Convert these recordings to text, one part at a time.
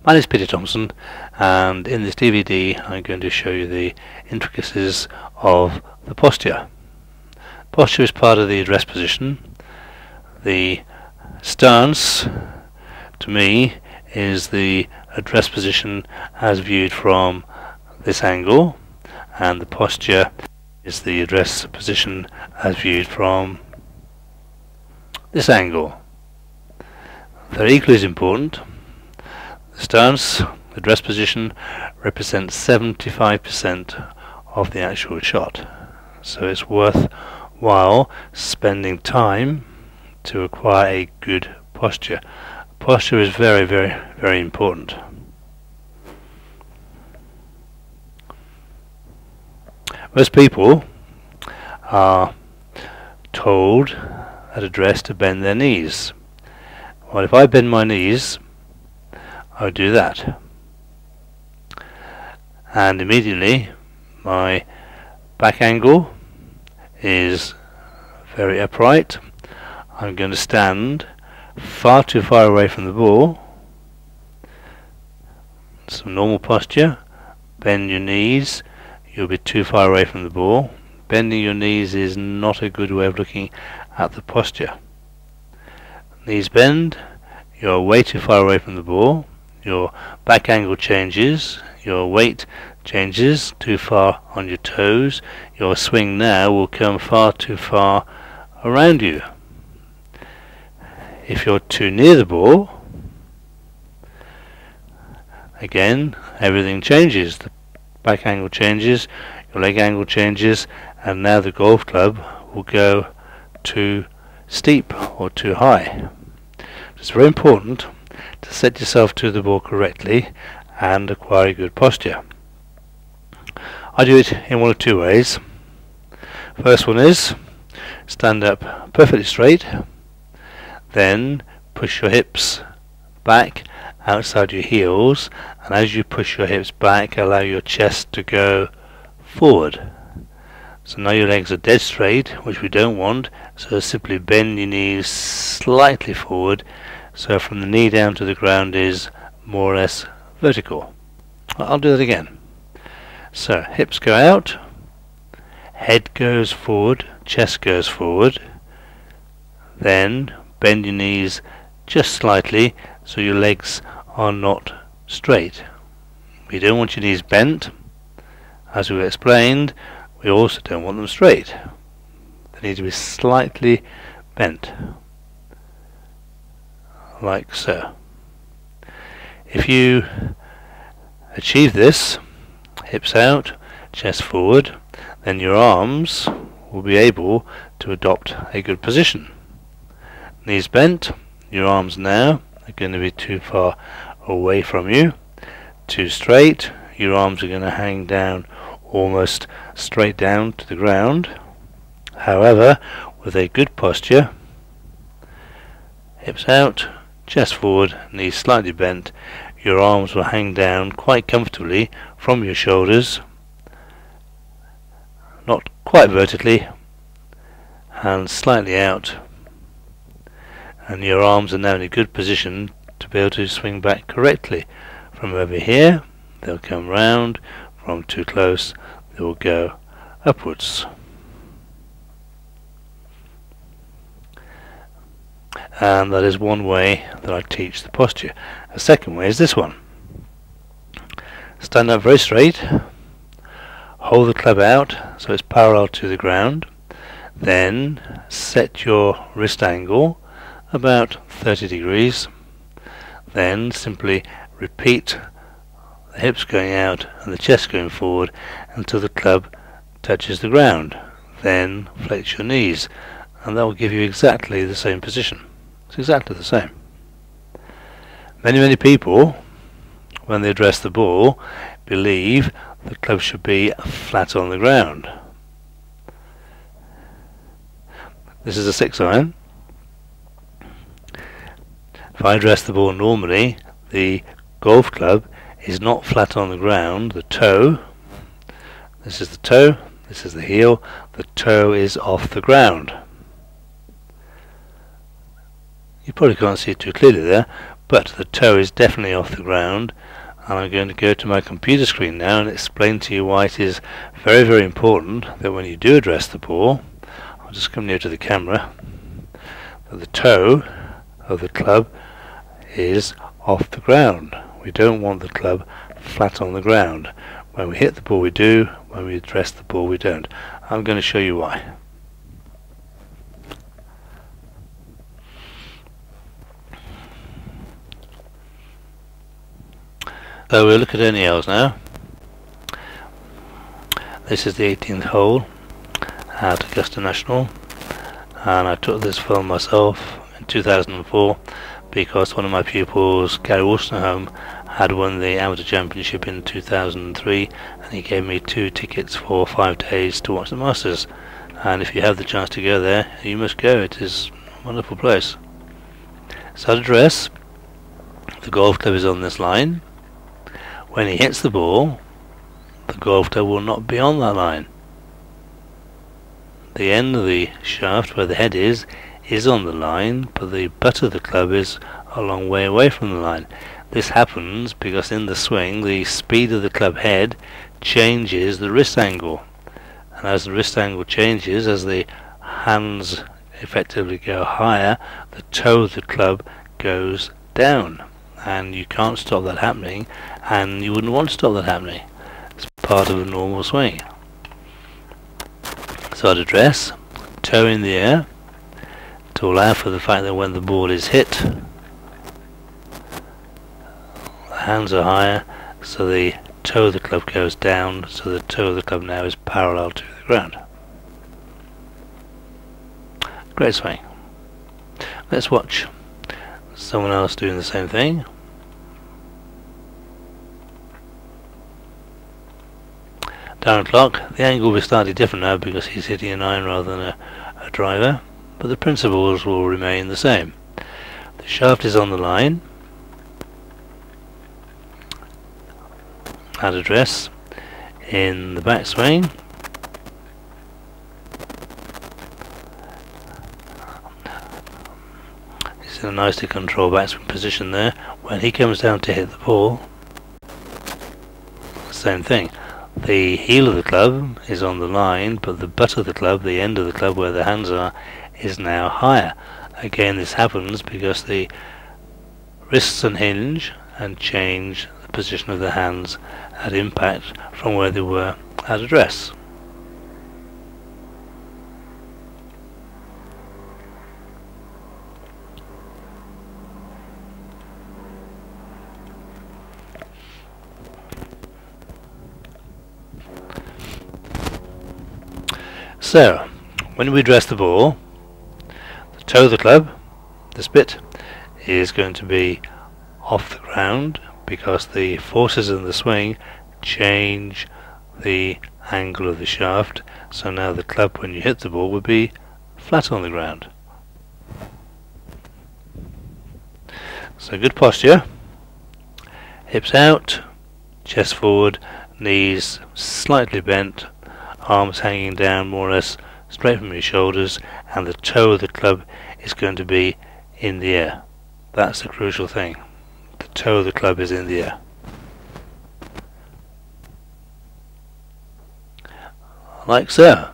My name is Peter Thompson, and in this DVD I'm going to show you the intricacies of the posture. Posture is part of the address position. The stance, to me, is the address position as viewed from this angle, and the posture is the address position as viewed from this angle. They're equally as important. The stance, the address position, represents 75% of the actual shot, so it's worthwhile spending time to acquire a good posture. Posture is very, very, very important. Most people are told at address to bend their knees. Well, if I bend my knees, I'll do that, and immediately my back angle is very upright. I'm going to stand far too far away from the ball. Some normal posture. Bend your knees, you'll be too far away from the ball. Bending your knees is not a good way of looking at the posture. Knees bend, you're way too far away from the ball, your back angle changes, your weight changes, too far on your toes, your swing now will come far too far around you. If you're too near the ball, again everything changes. The back angle changes, your leg angle changes, and now the golf club will go too steep or too high. It's very important to set yourself to the ball correctly and acquire a good posture. I do it in one of two ways. First one is stand up perfectly straight, then push your hips back outside your heels, and as you push your hips back, allow your chest to go forward. So now your legs are dead straight, which we don't want, so simply bend your knees slightly forward, so from the knee down to the ground is more or less vertical. I'll do that again. So hips go out, head goes forward, chest goes forward, then bend your knees just slightly so your legs are not straight. We don't want your knees bent. As we've explained, we also don't want them straight. They need to be slightly bent, like so. If you achieve this, hips out, chest forward, then your arms will be able to adopt a good position. Knees bent, your arms now are going to be too far away from you. Too straight, your arms are going to hang down almost straight down to the ground. However, with a good posture, hips out, chest forward, knees slightly bent, your arms will hang down quite comfortably from your shoulders, not quite vertically, hands slightly out, and your arms are now in a good position to be able to swing back correctly. From over here, they'll come round. From too close, they will go upwards. And that is one way that I teach the posture. A second way is this one. Stand up very straight, hold the club out so it's parallel to the ground, then set your wrist angle about 30 degrees, then simply repeat the hips going out and the chest going forward until the club touches the ground. Then flex your knees, and that will give you exactly the same position. It's exactly the same. Many people, when they address the ball, believe the club should be flat on the ground. This is a 6-iron. If I address the ball normally, the golf club is not flat on the ground. The toe, this is the toe, this is the heel, the toe is off the ground. You probably can't see it too clearly there, but the toe is definitely off the ground. And I'm going to go to my computer screen now and explain to you why it is very, very important that when you do address the ball, I'll just come near to the camera, that the toe of the club is off the ground. We don't want the club flat on the ground. When we hit the ball we do, when we address the ball we don't. I'm going to show you why. So we'll look at NELs now. This is the 18th hole at Augusta National, and I took this film myself in 2004 because one of my pupils, Gary Wolstenholme, had won the Amateur Championship in 2003, and he gave me 2 tickets for 5 days to watch the Masters. And if you have the chance to go there, you must go. It is a wonderful place. So at address, the golf club is on this line. When he hits the ball, the golf club will not be on that line. The end of the shaft, where the head is on the line, but the butt of the club is a long way away from the line. This happens because in the swing, the speed of the club head changes the wrist angle. And as the wrist angle changes, as the hands effectively go higher, the toe of the club goes down. And you can't stop that happening, and you wouldn't want to stop that happening. It's part of a normal swing. So I'd address, toe in the air, to allow for the fact that when the ball is hit, the hands are higher, so the toe of the club goes down, so the toe of the club now is parallel to the ground. Great swing. Let's watch someone else doing the same thing. Darren Clark, the angle will be slightly different now because he's hitting an iron rather than a driver, but the principles will remain the same. The shaft is on the line at address in the backswing. In a nicely controlled backswing position there. When he comes down to hit the ball, same thing. The heel of the club is on the line, but the butt of the club, the end of the club where the hands are, is now higher. Again, this happens because the wrists unhinge and change the position of the hands at impact from where they were at address. So, when we address the ball, the toe of the club, this bit, is going to be off the ground because the forces in the swing change the angle of the shaft. So now the club, when you hit the ball, would be flat on the ground. So good posture, hips out, chest forward, knees slightly bent, arms hanging down more or less straight from your shoulders, and the toe of the club is going to be in the air. That's the crucial thing. The toe of the club is in the air. Like so.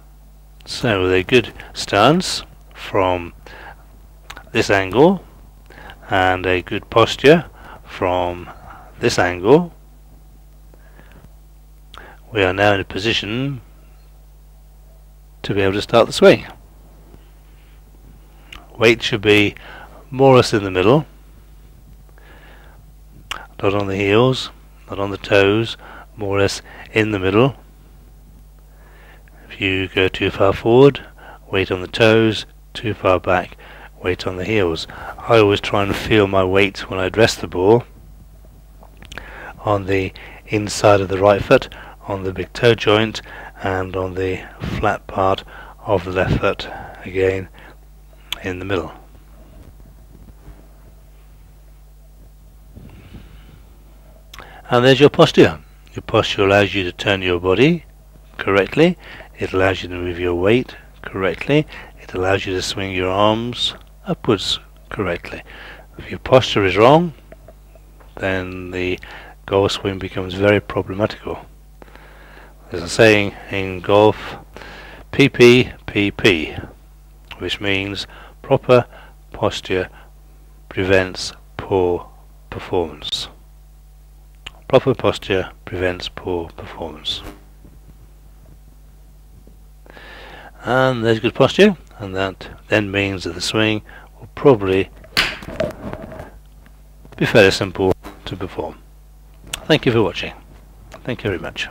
So with a good stance from this angle and a good posture from this angle, we are now in a position to be able to start the swing. Weight should be more or less in the middle, not on the heels, not on the toes, more or less in the middle. If you go too far forward, weight on the toes, too far back, weight on the heels. I always try and feel my weight when I address the ball on the inside of the right foot, on the big toe joint, and on the flat part of the left foot, again in the middle. And there's your posture. Your posture allows you to turn your body correctly, it allows you to move your weight correctly, it allows you to swing your arms upwards correctly. If your posture is wrong, then the golf swing becomes very problematical. There's a saying in golf, PPPP, which means proper posture prevents poor performance. Proper posture prevents poor performance. And there's good posture, and that then means that the swing will probably be fairly simple to perform. Thank you for watching. Thank you very much.